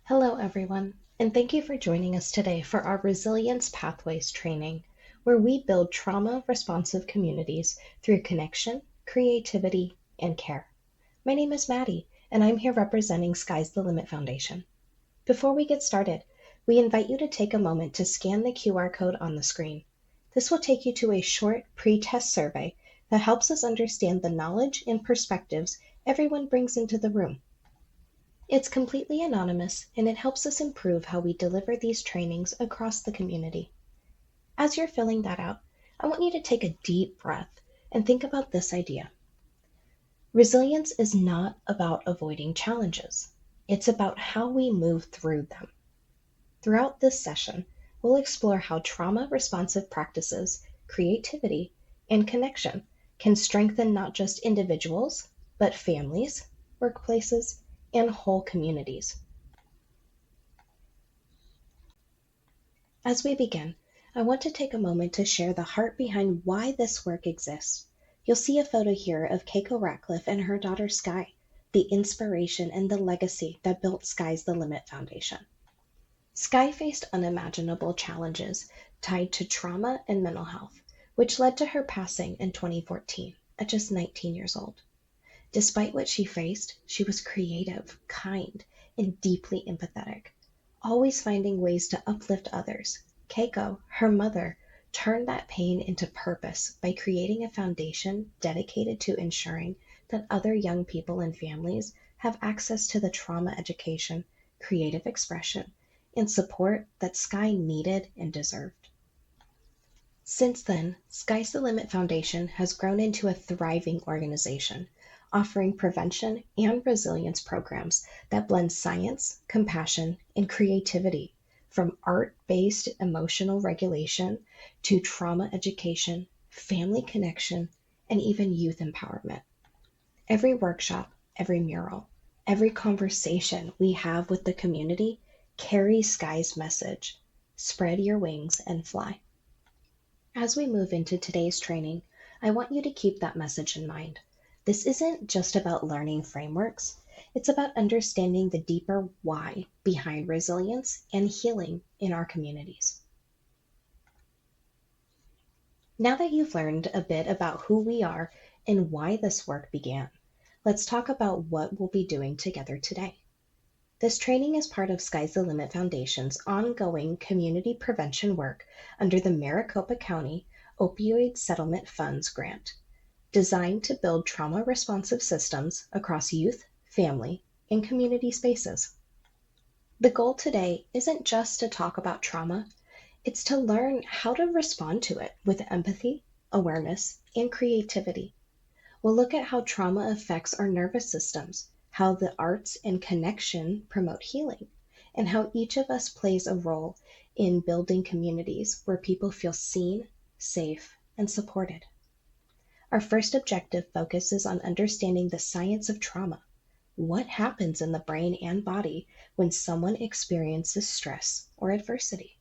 Hello, everyone, and thank you for joining us today for our Resilience Pathways training, where we build trauma responsive communities through connection, creativity, and care. My name is Maddie, and I'm here representing Sky's the Limit Foundation. Before we get started, we invite you to take a moment to scan the QR code on the screen. This will take you to a short pre-test survey that helps us understand the knowledge and perspectives everyone brings into the room. It's completely anonymous, and it helps us improve how we deliver these trainings across the community. As you're filling that out, I want you to take a deep breath and think about this idea. Resilience is not about avoiding challenges. It's about how we move through them. Throughout this session, we'll explore how trauma-responsive practices, creativity, and connection can strengthen not just individuals, but families, workplaces, and whole communities. As we begin, I want to take a moment to share the heart behind why this work exists. You'll see a photo here of Keiko Ratcliffe and her daughter Skye, the inspiration and the legacy that built Sky's the Limit Foundation. Skye faced unimaginable challenges tied to trauma and mental health, which led to her passing in 2014 at just 19 years old. Despite what she faced, she was creative, kind, and deeply empathetic, always finding ways to uplift others. Keiko, her mother, turned that pain into purpose by creating a foundation dedicated to ensuring that other young people and families have access to the trauma education, creative expression, and support that Skye needed and deserved. Since then, Sky's the Limit Foundation has grown into a thriving organization, offering prevention and resilience programs that blend science, compassion, and creativity, from art-based emotional regulation to trauma education, family connection, and even youth empowerment. Every workshop, every mural, every conversation we have with the community carries Sky's message: spread your wings and fly. As we move into today's training, I want you to keep that message in mind. This isn't just about learning frameworks, it's about understanding the deeper why behind resilience and healing in our communities. Now that you've learned a bit about who we are and why this work began, let's talk about what we'll be doing together today. This training is part of Sky's the Limit Foundation's ongoing community prevention work under the Maricopa County Opioid Settlement Funds grant, designed to build trauma-responsive systems across youth, family, and community spaces. The goal today isn't just to talk about trauma, it's to learn how to respond to it with empathy, awareness, and creativity. We'll look at how trauma affects our nervous systems, how the arts and connection promote healing, and how each of us plays a role in building communities where people feel seen, safe, and supported. Our first objective focuses on understanding the science of trauma. What happens in the brain and body when someone experiences stress or adversity?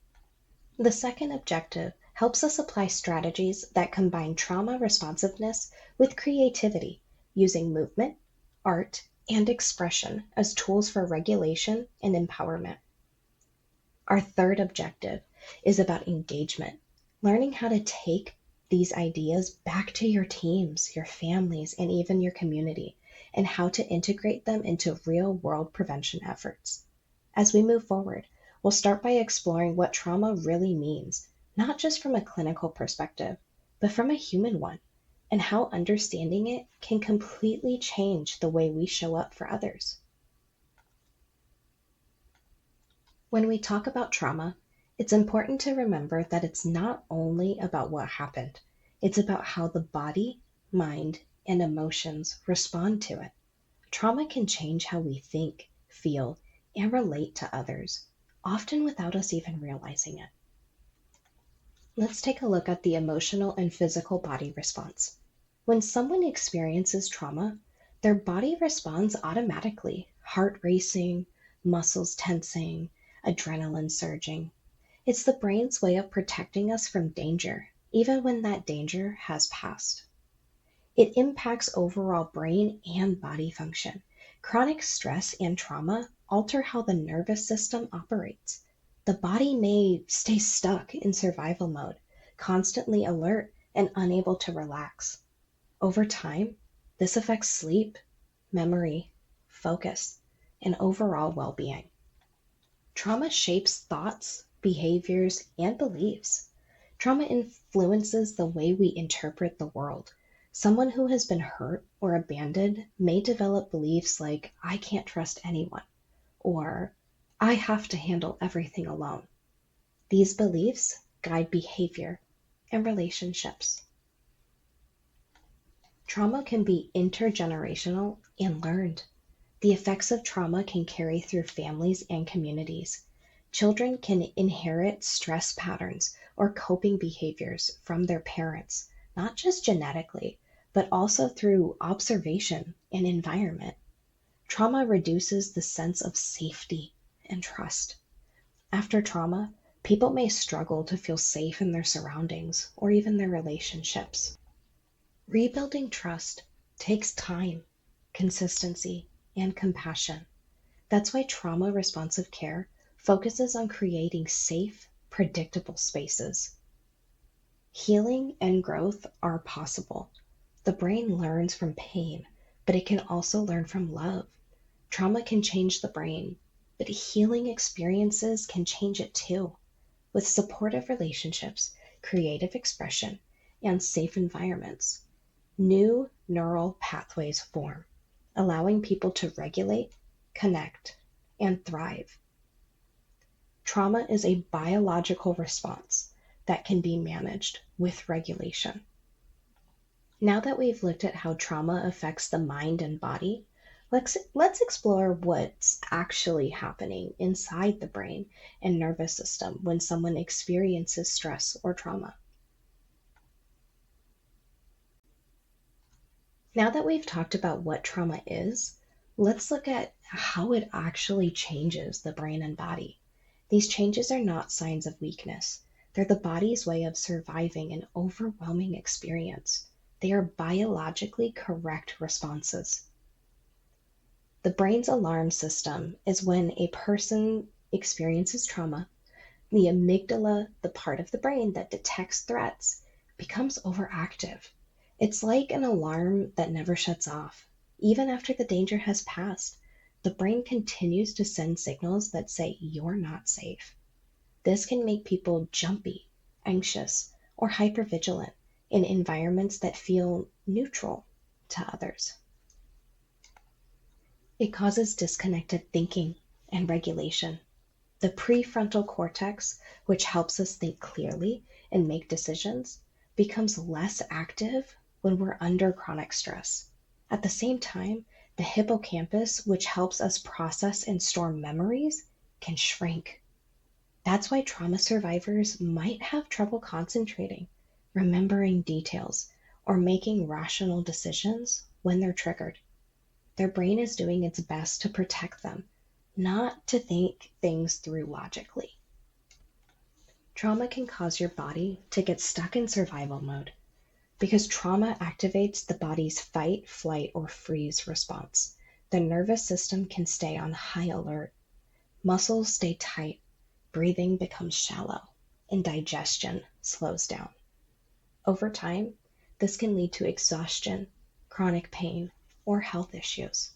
The second objective helps us apply strategies that combine trauma responsiveness with creativity, using movement, art, and expression as tools for regulation and empowerment. Our third objective is about engagement, learning how to take these ideas back to your teams, your families, and even your community, and how to integrate them into real-world prevention efforts. As we move forward, we'll start by exploring what trauma really means, not just from a clinical perspective, but from a human one, and how understanding it can completely change the way we show up for others. When we talk about trauma, it's important to remember that it's not only about what happened, it's about how the body, mind, and emotions respond to it. Trauma can change how we think, feel, and relate to others, often without us even realizing it. Let's take a look at the emotional and physical body response. When someone experiences trauma, their body responds automatically, heart racing, muscles tensing, adrenaline surging. It's the brain's way of protecting us from danger, even when that danger has passed. It impacts overall brain and body function. Chronic stress and trauma alter how the nervous system operates. The body may stay stuck in survival mode, constantly alert and unable to relax. Over time, this affects sleep, memory, focus, and overall well being. Trauma shapes thoughts, behaviors, and beliefs. Trauma influences the way we interpret the world. Someone who has been hurt or abandoned may develop beliefs like, I can't trust anyone, or I have to handle everything alone. These beliefs guide behavior and relationships. Trauma can be intergenerational and learned. The effects of trauma can carry through families and communities. Children can inherit stress patterns or coping behaviors from their parents, not just genetically, but also through observation and environment. Trauma reduces the sense of safety and trust. After trauma, people may struggle to feel safe in their surroundings or even their relationships. Rebuilding trust takes time, consistency, and compassion. That's why trauma responsive care focuses on creating safe, predictable spaces. Healing and growth are possible. The brain learns from pain, but it can also learn from love. Trauma can change the brain, but healing experiences can change it too. With supportive relationships, creative expression, and safe environments, new neural pathways form, allowing people to regulate, connect, and thrive. Trauma is a biological response that can be managed with regulation. Now that we've looked at how trauma affects the mind and body, let's explore what's actually happening inside the brain and nervous system when someone experiences stress or trauma. Now that we've talked about what trauma is, let's look at how it actually changes the brain and body. These changes are not signs of weakness. They're the body's way of surviving an overwhelming experience. They are biologically correct responses. The brain's alarm system is when a person experiences trauma, the amygdala, the part of the brain that detects threats, becomes overactive. It's like an alarm that never shuts off. Even after the danger has passed, the brain continues to send signals that say you're not safe. This can make people jumpy, anxious, or hypervigilant in environments that feel neutral to others. It causes disconnected thinking and regulation. The prefrontal cortex, which helps us think clearly and make decisions, becomes less active when we're under chronic stress. At the same time, the hippocampus, which helps us process and store memories, can shrink. That's why trauma survivors might have trouble concentrating, remembering details, or making rational decisions when they're triggered. Their brain is doing its best to protect them, not to think things through logically. Trauma can cause your body to get stuck in survival mode because trauma activates the body's fight, flight, or freeze response. The nervous system can stay on high alert. Muscles stay tight, breathing becomes shallow, and digestion slows down. Over time, this can lead to exhaustion, chronic pain, or health issues.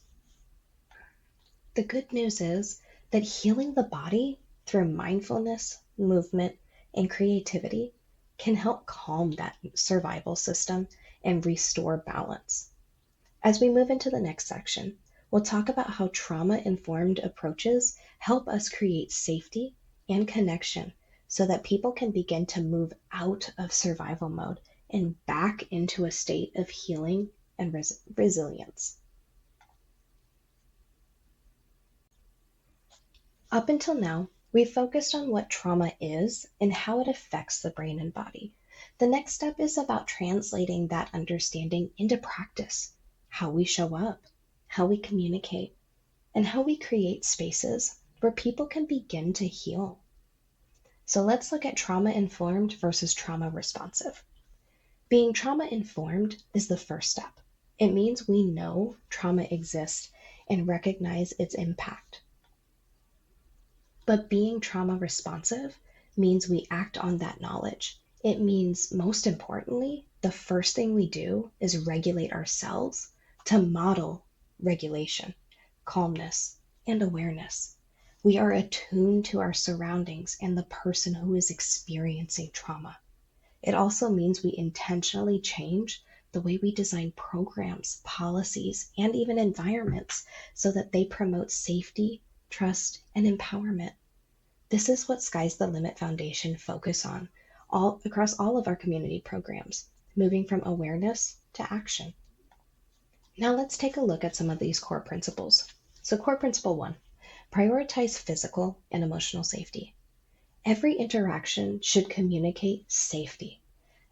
The good news is that healing the body through mindfulness, movement, and creativity can help calm that survival system and restore balance. As we move into the next section, we'll talk about how trauma-informed approaches help us create safety and connection so that people can begin to move out of survival mode and back into a state of healing and resilience. Up until now, we've focused on what trauma is and how it affects the brain and body. The next step is about translating that understanding into practice, how we show up, how we communicate, and how we create spaces where people can begin to heal. So let's look at trauma-informed versus trauma-responsive. Being trauma-informed is the first step. It means we know trauma exists and recognize its impact. But being trauma responsive means we act on that knowledge. It means, most importantly, the first thing we do is regulate ourselves to model regulation, calmness, and awareness. We are attuned to our surroundings and the person who is experiencing trauma. It also means we intentionally change the way we design programs, policies, and even environments so that they promote safety, trust, and empowerment. This is what Sky's the Limit Foundation focus on all across all of our community programs, moving from awareness to action. Now let's take a look at some of these core principles. So core principle 1, prioritize physical and emotional safety. Every interaction should communicate safety.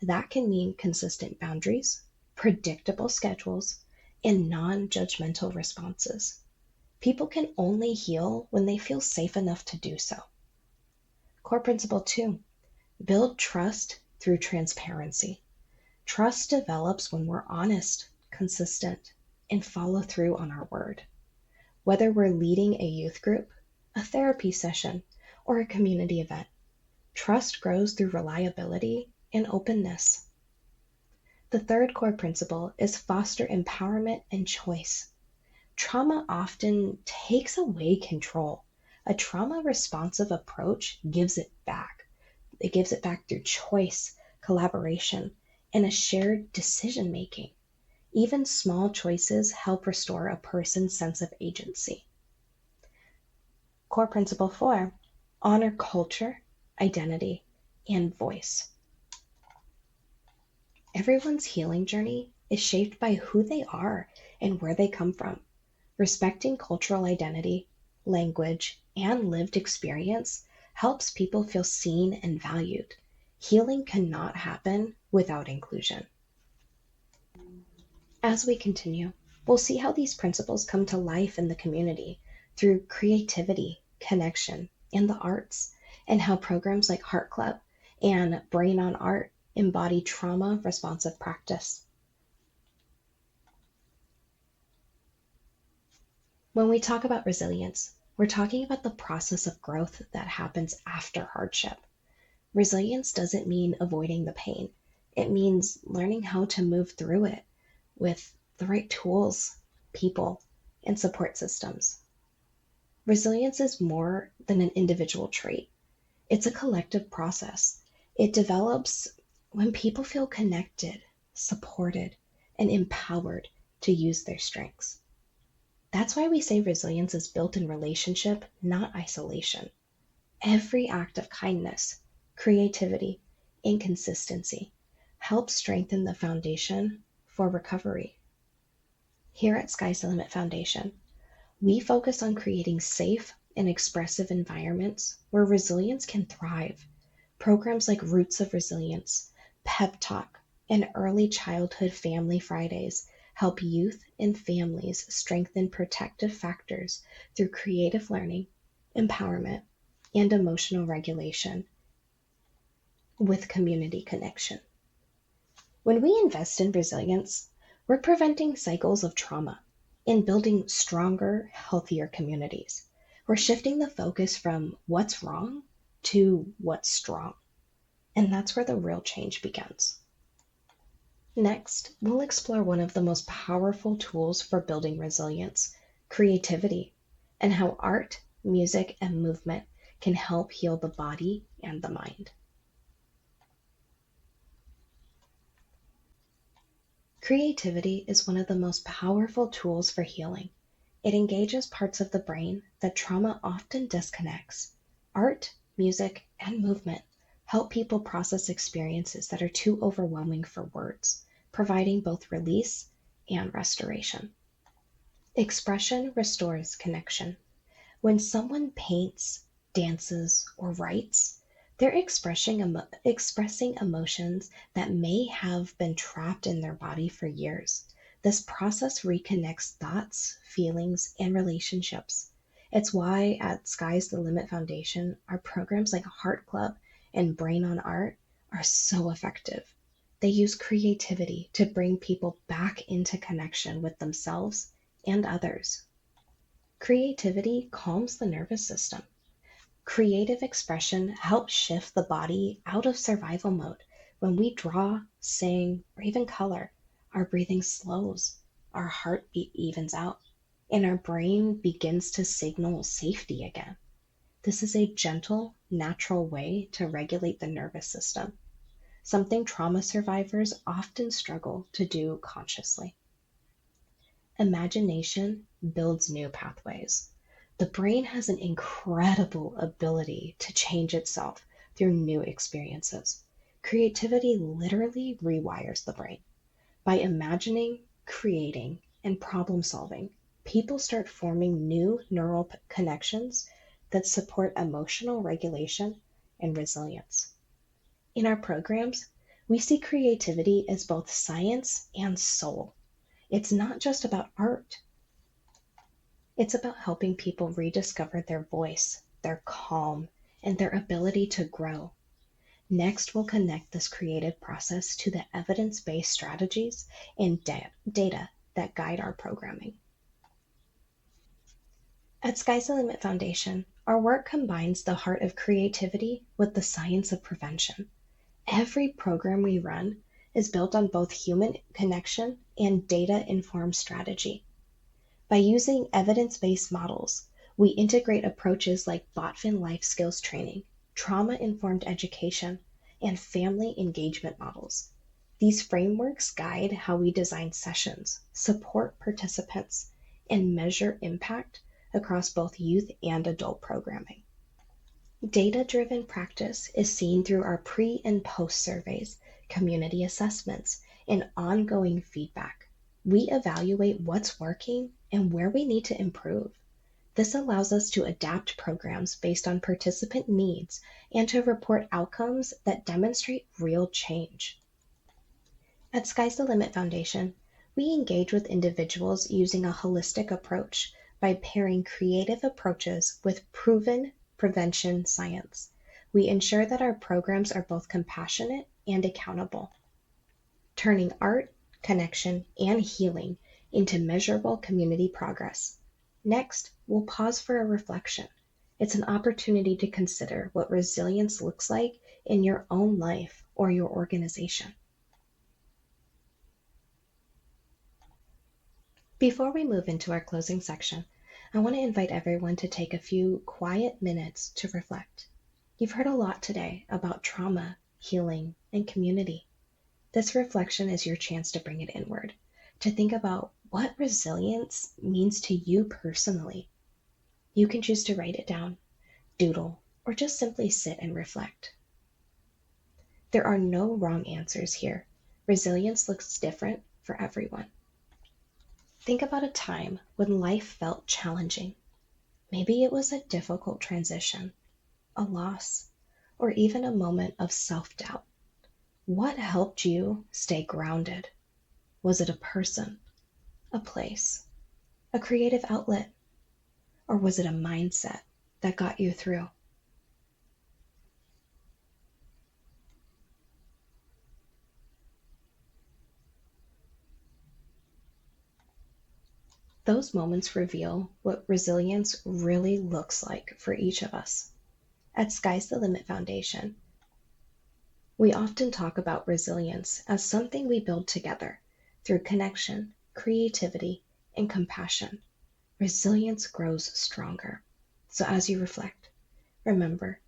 That can mean consistent boundaries, predictable schedules, and non-judgmental responses. People can only heal when they feel safe enough to do so. Core principle 2, build trust through transparency. Trust develops when we're honest, consistent, and follow through on our word. Whether we're leading a youth group, a therapy session, or a community event, trust grows through reliability and openness. The third core principle is foster empowerment and choice. Trauma often takes away control. A trauma responsive approach gives it back. It gives it back through choice, collaboration, and a shared decision making. Even small choices help restore a person's sense of agency. Core principle 4, honor culture, identity, and voice. Everyone's healing journey is shaped by who they are and where they come from. Respecting cultural identity, language, and lived experience helps people feel seen and valued. Healing cannot happen without inclusion. As we continue, we'll see how these principles come to life in the community through creativity, connection, and the arts, and how programs like Heart Club and Brain on Art embody trauma responsive practice. When we talk about resilience, we're talking about the process of growth that happens after hardship. Resilience doesn't mean avoiding the pain. It means learning how to move through it with the right tools, people, and support systems. Resilience is more than an individual trait. It's a collective process. It develops when people feel connected, supported, and empowered to use their strengths. That's why we say resilience is built in relationship, not isolation. Every act of kindness, creativity, and consistency helps strengthen the foundation for recovery. Here at Sky's the Limit Foundation, we focus on creating safe and expressive environments where resilience can thrive. Programs like Roots of Resilience, Pep Talk, and Early Childhood Family Fridays help youth and families strengthen protective factors through creative learning, empowerment, and emotional regulation with community connection. When we invest in resilience, we're preventing cycles of trauma and building stronger, healthier communities. We're shifting the focus from what's wrong to what's strong. And that's where the real change begins. Next, we'll explore one of the most powerful tools for building resilience, creativity, and how art, music, and movement can help heal the body and the mind. Creativity is one of the most powerful tools for healing. It engages parts of the brain that trauma often disconnects. Art, music, and movement help people process experiences that are too overwhelming for words, providing both release and restoration. Expression restores connection. When someone paints, dances, or writes, they're expressing emotions that may have been trapped in their body for years. This process reconnects thoughts, feelings, and relationships. It's why at Sky's the Limit Foundation, our programs like Heart Club and Brain on Art are so effective. They use creativity to bring people back into connection with themselves and others. Creativity calms the nervous system. Creative expression helps shift the body out of survival mode. When we draw, sing, or even color, our breathing slows, our heartbeat evens out, and our brain begins to signal safety again. This is a gentle, natural way to regulate the nervous system, something trauma survivors often struggle to do consciously. Imagination builds new pathways. The brain has an incredible ability to change itself through new experiences. Creativity literally rewires the brain. By imagining, creating, and problem solving, people start forming new neural connections that support emotional regulation and resilience. In our programs, we see creativity as both science and soul. It's not just about art, it's about helping people rediscover their voice, their calm, and their ability to grow. Next, we'll connect this creative process to the evidence based strategies and data that guide our programming. At Sky's the Limit Foundation, our work combines the heart of creativity with the science of prevention. Every program we run is built on both human connection and data informed strategy. By using evidence based models, we integrate approaches like Botfin life skills training, trauma informed education, and family engagement models. These frameworks guide how we design sessions, support participants, and measure impact across both youth and adult programming. Data driven practice is seen through our pre and post surveys, community assessments, and ongoing feedback. We evaluate what's working and where we need to improve. This allows us to adapt programs based on participant needs and to report outcomes that demonstrate real change. At Sky's the Limit Foundation, we engage with individuals using a holistic approach by pairing creative approaches with proven prevention science. We ensure that our programs are both compassionate and accountable, turning art, connection, and healing into measurable community progress. Next, we'll pause for a reflection. It's an opportunity to consider what resilience looks like in your own life or your organization. Before we move into our closing section, I want to invite everyone to take a few quiet minutes to reflect. You've heard a lot today about trauma, healing, and community. This reflection is your chance to bring it inward, to think about what resilience means to you personally. You can choose to write it down, doodle, or just simply sit and reflect. There are no wrong answers here. Resilience looks different for everyone. Think about a time when life felt challenging. Maybe it was a difficult transition, a loss, or even a moment of self-doubt. What helped you stay grounded? Was it a person, a place, a creative outlet, or was it a mindset that got you through? Those moments reveal what resilience really looks like for each of us. At Sky's the Limit Foundation, we often talk about resilience as something we build together through connection, creativity, and compassion. Resilience grows stronger. So as you reflect, remember,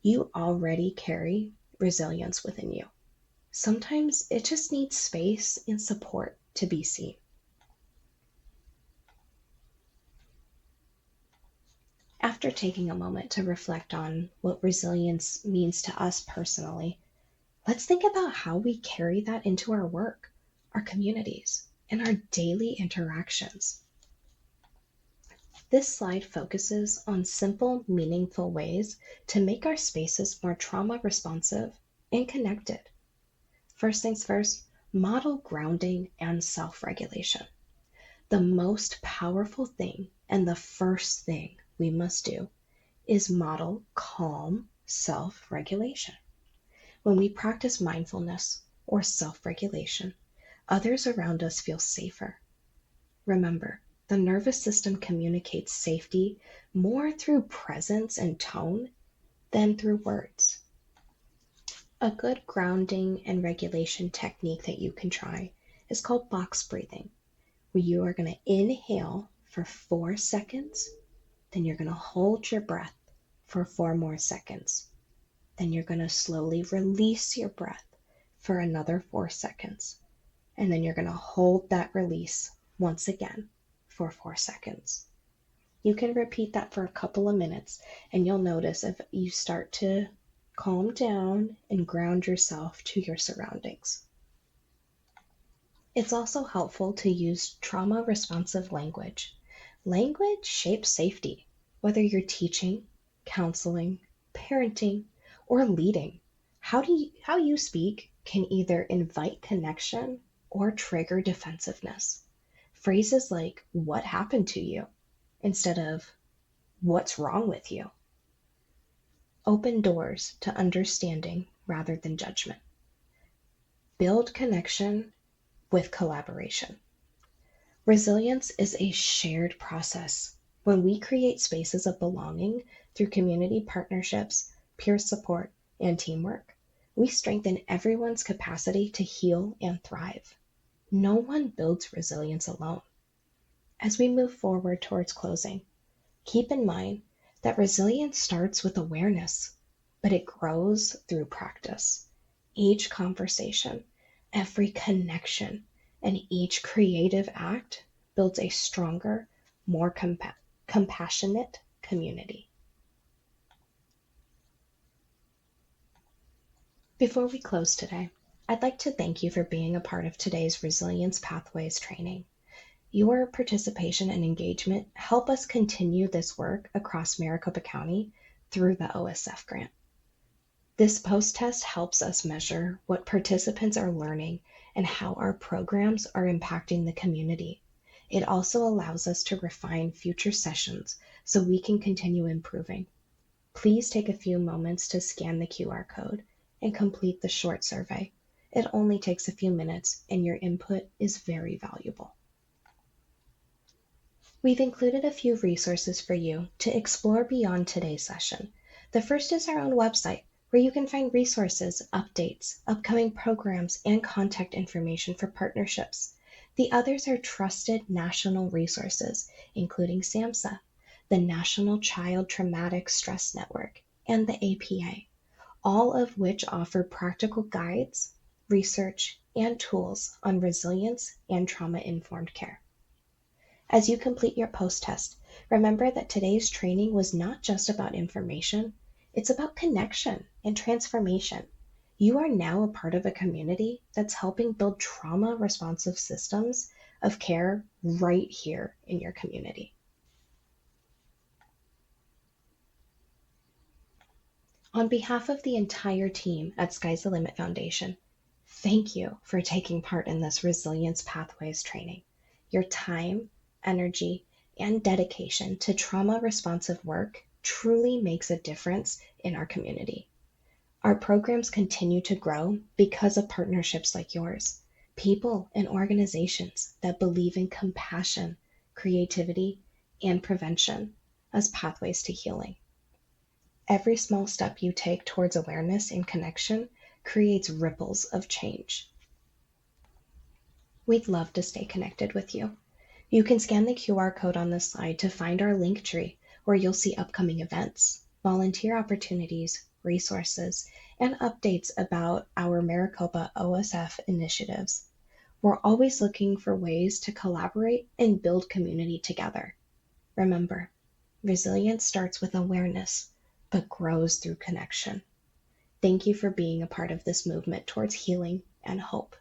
you already carry resilience within you. Sometimes it just needs space and support to be seen. After taking a moment to reflect on what resilience means to us personally, let's think about how we carry that into our work, our communities, and our daily interactions. This slide focuses on simple, meaningful ways to make our spaces more trauma responsive and connected. First things first, model grounding and self regulation. The most powerful thing and the first thing we must do is model calm self regulation. When we practice mindfulness or self regulation, others around us feel safer. Remember, the nervous system communicates safety more through presence and tone then through words. A good grounding and regulation technique that you can try is called box breathing, where you are going to inhale for 4 seconds, then you're going to hold your breath for 4 more seconds. Then you're going to slowly release your breath for another 4 seconds. And then you're going to hold that release once again for 4 seconds. You can repeat that for a couple of minutes, and you'll notice if you start to calm down and ground yourself to your surroundings. It's also helpful to use trauma responsive language. Language shapes safety, whether you're teaching, counseling, parenting, or leading. How you speak can either invite connection or trigger defensiveness. Phrases like, "What happened to you?" instead of, "What's wrong with you?" open doors to understanding rather than judgment. Build connection with collaboration. Resilience is a shared process. When we create spaces of belonging through community partnerships, peer support, and teamwork, we strengthen everyone's capacity to heal and thrive. No one builds resilience alone. As we move forward towards closing, keep in mind that resilience starts with awareness, but it grows through practice. Each conversation, every connection, and each creative act builds a stronger, more compassionate community. Before we close today, I'd like to thank you for being a part of today's Resilience Pathways training. Your participation and engagement help us continue this work across Maricopa County through the OSF grant. This post-test helps us measure what participants are learning and how our programs are impacting the community. It also allows us to refine future sessions so we can continue improving. Please take a few moments to scan the QR code and complete the short survey. It only takes a few minutes and your input is very valuable. We've included a few resources for you to explore beyond today's session. The first is our own website, where you can find resources, updates, upcoming programs, and contact information for partnerships. The others are trusted national resources, including SAMHSA, the National Child Traumatic Stress Network, and the APA, all of which offer practical guides, research, and tools on resilience and trauma-informed care. As you complete your post-test, remember that today's training was not just about information, it's about connection and transformation. You are now a part of a community that's helping build trauma-responsive systems of care right here in your community. On behalf of the entire team at Sky's the Limit Foundation, thank you for taking part in this Resilience Pathways training. Your time, energy, and dedication to trauma-responsive work truly makes a difference in our community. Our programs continue to grow because of partnerships like yours, people and organizations that believe in compassion, creativity, and prevention as pathways to healing. Every small step you take towards awareness and connection creates ripples of change. We'd love to stay connected with you. You can scan the QR code on this slide to find our link tree, where you'll see upcoming events, volunteer opportunities, resources, and updates about our Maricopa OSF initiatives. We're always looking for ways to collaborate and build community together. Remember, resilience starts with awareness, but grows through connection. Thank you for being a part of this movement towards healing and hope.